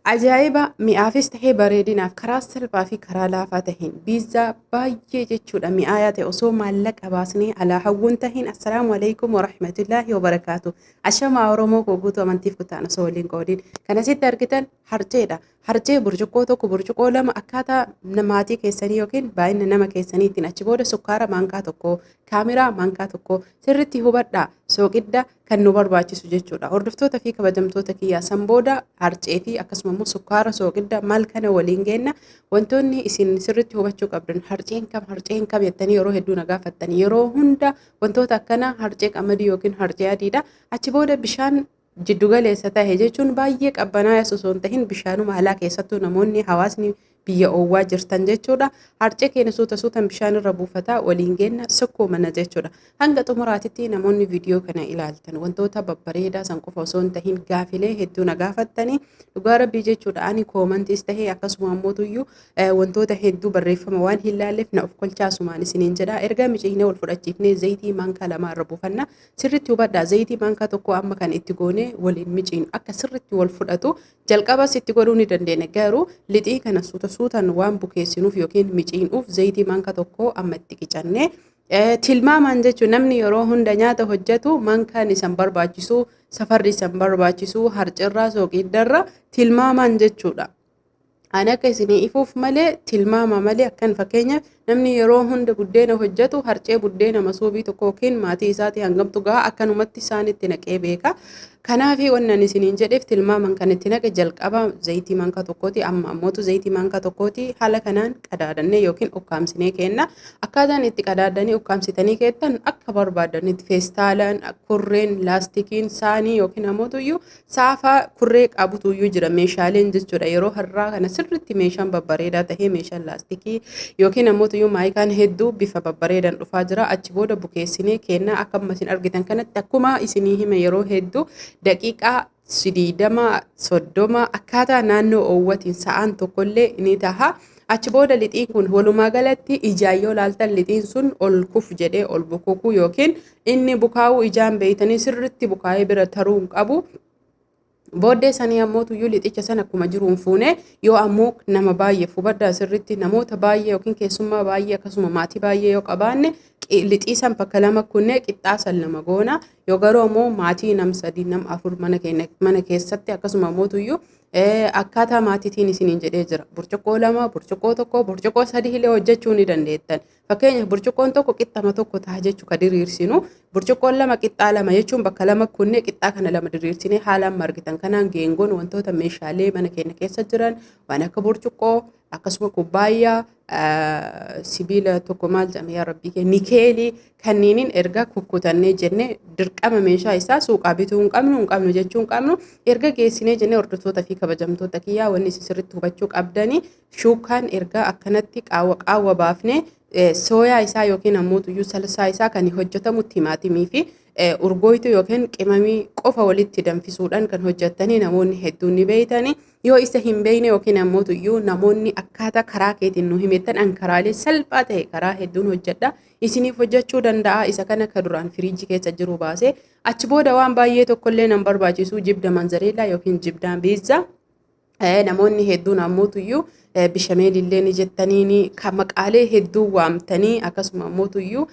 Ajaa'iba mi'aafis tahee bareedinaaf karaa salphaa fi karaa laafaa taheen piizzaa baay'ee jechuudha mi'aayaa ta'e osoo maallaqa baasnee alaa hawwuun taheen. Assalaamu alaikum warahmatullaahi wabarakaatu. Ashamaa Oromoo koo guutuu amantiif kutaan osoo waliin qoodiin kan asitti argitan harceedha. Harcee burcuqqoo tokko burcuqqoo lama akkaataa maatii keessanii yookiin baay'ina nama keessaniitiin achi booda sukkaara maankaa tokko kaameraa maankaa tokko sirriitti hubadhaa soogidda kan nu barbaachisu jechuudha. Hordoftoota fi kabajamtoota kiyyaa san booda harcee fi akkasuma immoo sukkaara soogidda maal kana waliin geenna wantoonni isin sirriitti hubachuu qabdan harceen kam jettanii yeroo hedduu na gaafattanii yeroo hunda wantoota akkana harcee qamadii yookiin harcee adiidha. Achi booda bishaan jiddu galeessa ta'e jechuun baay'ee qabbanaa'aa osoo hin tahin bishaanuma alaa keessattuu namoonni hawaasni biyya oowwaa jirtan jechuudha. Harcee keenya suutan bishaan irra buufataa waliin geenna sokkoo mana jechuudha. Hanga xumuraatitti namoonni viidiyoo kana ilaaltan wantoota babbareedaa san qofa osoo hin tahin gaafilee hedduu na gaafattanii dhugaa rabbii jechuudha. Ani koomantiis tahee akkasuma ammoo wantoota hedduu barreeffama waan hin laalleef na of kolchaasumaan isiniin jedha. Erga miciinee wal fudhachiifnee zayitii maankaa lama irra buufanna. Sirriitti hubadhaa zayitii maankaa tokko amma kan itti goone waliin miciinu akka sirriitti wal fudhatu jalqabas itti godhuu ni dandeenya garuu lixii kana suutan waan bukeessinuuf yookiin miciinuuf zayitii maankaa tokko amma itti qicannee tilmaamaan jechuun namni yeroo hunda nyaata hojjetu maankaan isan barbaachisu safarri isan barbaachisu harcirraa soogiddarra tilmaamaan jechuudha. Ani akka isinii ifuuf malee tilmaama malee akkan fakkeenyaaf namni yeroo hunda buddeena hojjetu harcee buddeena masoobii tokko yookiin maatii isaatii hangamtu gahaa akkanumatti isaanitti naqee beeka. Kanaafi wannan isiniin jedheef tilmaaman kan itti naqe jalqaba zayitii maankaa tokkooti amma ammootu zayitii maankaa tokkooti haala kanaan qadaadannee yookiin ukkaamsinee kenna. Akkaataan itti qadaadanii ukkaamsitanii keettan akka barbaadanitti feestaalaan kurreen laastikiin saanii yookiin ammoo saafaa kurree qabutuyyuu jira meeshaaleen jechuudha. Yeroo har'aa kana sirriitti meeshaan babbareedaa tahee meeshaan laastikii yookiin ammoo maayikaan hedduu bifa babbareedan dhufaa jira. Achi booda bukeessinee kenna akka isin argitan kanatti akkuma isinii hime yeroo hedduu daqiiqaa 30 akkaataa naannoo oowwatiin sa'aan tokkollee ni taha. Achi booda lixiin kun walumaa galatti ijaan yoo laaltan lixiin sun ol kuf jedhee ol bukukuu yookiin inni bukaa'uu ijaan beeytanii sirriitti bukaa'ee bira taruu hin qabu. Booddee sanii ammoo tuyyuu lixicha sana akkuma jiruun fuune yoo ammoo nama baay'ee fubaddaa sirriitti namoota baay'ee yookiin keessummaa baay'ee akkasuma maatii baay'ee yoo qabaanne lixii san bakka lama kunne qixxaasan lama goona. Yoo garuu ammoo maatii nam sadii nam afur mana keessatti akkasuma ammoo tuyyuu akkaataa maatiitiin isiniin jedhee jira. Burcuqqoo lama, burcuqqoo tokko, burcuqqoo sadii illee hojjechuu ni dandeettan. Fakkeenyaaf burcuqqoon tokko qixxama tokko ta'a jechuu ka diriirsinu. Burcuqqoon lama qixxaa lama jechuun bakka lama kunne qixxaa kana lama diriirsinee haalaan margitan. Kanaan geengoon wantoota meeshaalee mana keenya keessa jiran waan akka burcuqqoo akkasuma kubbaayyaa sibiila tokko maal jedhama yaa rabbii kee nikeelii kanniiniin erga kukkutannee jennee dirqama meeshaa isaa suuqaa bituu hin qabnu jechuu hin qabnu erga geessinee jennee hordoftoota fi kabajamtoota kiyyaa wanni sirriitti hubachuu qabdanii shuukaan erga akkanatti qaawwa baafnee sooyaa isaa yookiin ammoo tuyyuu salsaa isaa kan hojjetamu timaatimii fi urgooytu yookiin qimamii qofa walitti danfisuudhaan kan hojjetanii namoonni hedduun ni beeytanii. Yoo isa hin beeyne yookiin ammoo tuyyuu namoonni akkaataa karaa keetiin nu himettan an karaalee salphaa ta'e karaa hedduun hojjedha. Isiniif hojjechuu danda'a. Isa kana ka duraan firiijii keessa jiru baasee achi booda waan baay'ee tokkollee nan barbaachisu jibda manzareellaa yookiin jibdaan piizzaa. Namoonni hedduun ammoo tuyyuu bishameelillee ni jettanii maqaalee hedduu waamtanii akkasuma ammoo tuyyuu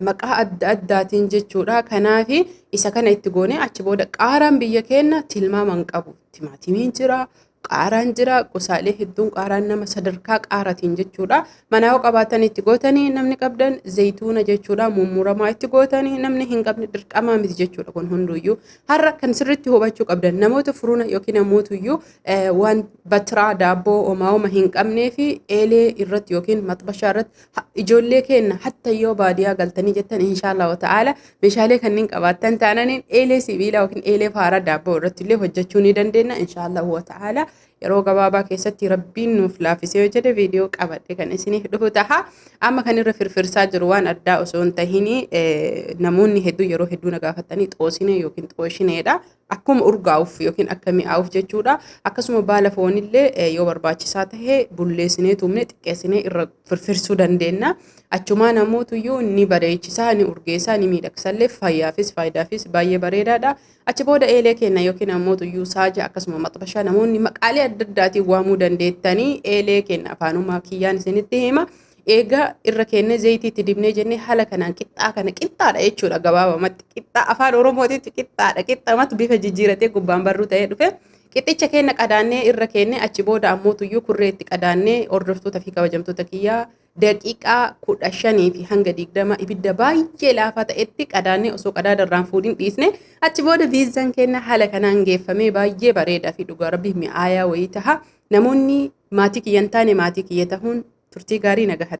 maqaa adda addaatiin jechuudha. Kanaafi isa kana itti goone achi booda qaaraan biyya keenya tilmaaman qabu. Timaatimiin jira, qaaraan jira, gosaalee hedduun qaaraan nama sadarkaa qaaratiin jechuudha. Mana yoo qabaatan itti gootanii namni qabdan zayituuna jechuudha. Mummuramaa itti gootanii namni hin qabne dirqamaa miti jechuudha. Kun hunduyyuu har'a kan sirriitti hubachuu qabdan namoota furuuna yookiin ammoo tuyyuu waan batiraa daabboo homaa hin qabnee fi eelee irratti yookiin maxbashaa irratti ijoollee keenya hatta yoo baadiyyaa galtanii jettan inshaallah ta'ala meeshaalee kanneen qabaattan taananiin eelee sibiilaa yookiin eelee faaraa daabboo irratti illee hojjechuu ni dandeenya inshaallah ta'ala. Yeroo gabaabaa keessatti rabbiin nuuf laafisee yoo jedhe viidiyoo qabadhe kan isiniif dhufu taha. Amma kan irra firfirsaa jiru waan addaa osoo hin tahin namoonni hedduu yeroo hedduu na gaafatanii xoosine yookiin xooshineedha. Akkuma urgaa'uuf yookiin akka mi'aawuuf jechuudha. Akkasuma baala foonillee yoo barbaachisaa tahe bulleessinee tumne xiqqeessinee irra firfirsuu dandeenya. Achumaan ammoo tuyyuu ni bareechisaa ni urgeessaa ni miidhagsallee fayyaafis faayidaafis baay'ee bareedaadha. Achi booda eelee kenna yookiin ammoo tuyyuu saaja akkasuma maxbashaa namoonni maqaalee adda addaatiin waamuu dandeettanii eelee kenna afaanuma kiyyaan isinitti hima. Egaa irra keenne zayitiitti dibnee jennee haala kanaan qixxaa kana qixxaadha jechuudha gabaabamatti qixxaa afaan oromootitti qixxaadha qixxamatu bifa jijjiiratee gubbaan barruu ta'ee dhufe. Qixxicha keenya qadaannee irra keenne achi booda ammoo tuyyuu kurreetti qadaannee hordoftoota fi kabajamtoota kiyyaa daqiiqaa 15 fi hanga 20 ibidda baay'ee laafaa ta'etti qadaannee osoo qadaada irraan fuudhin dhiisne achi booda viizaan keenya haala kanaan geeffamee baay'ee bareedaa fi dhugaa rabbii mi'aayaa wayii taha. Namoonni maatii kiyyan taane maatii kiyya tahuun turtii gaarii nagaa.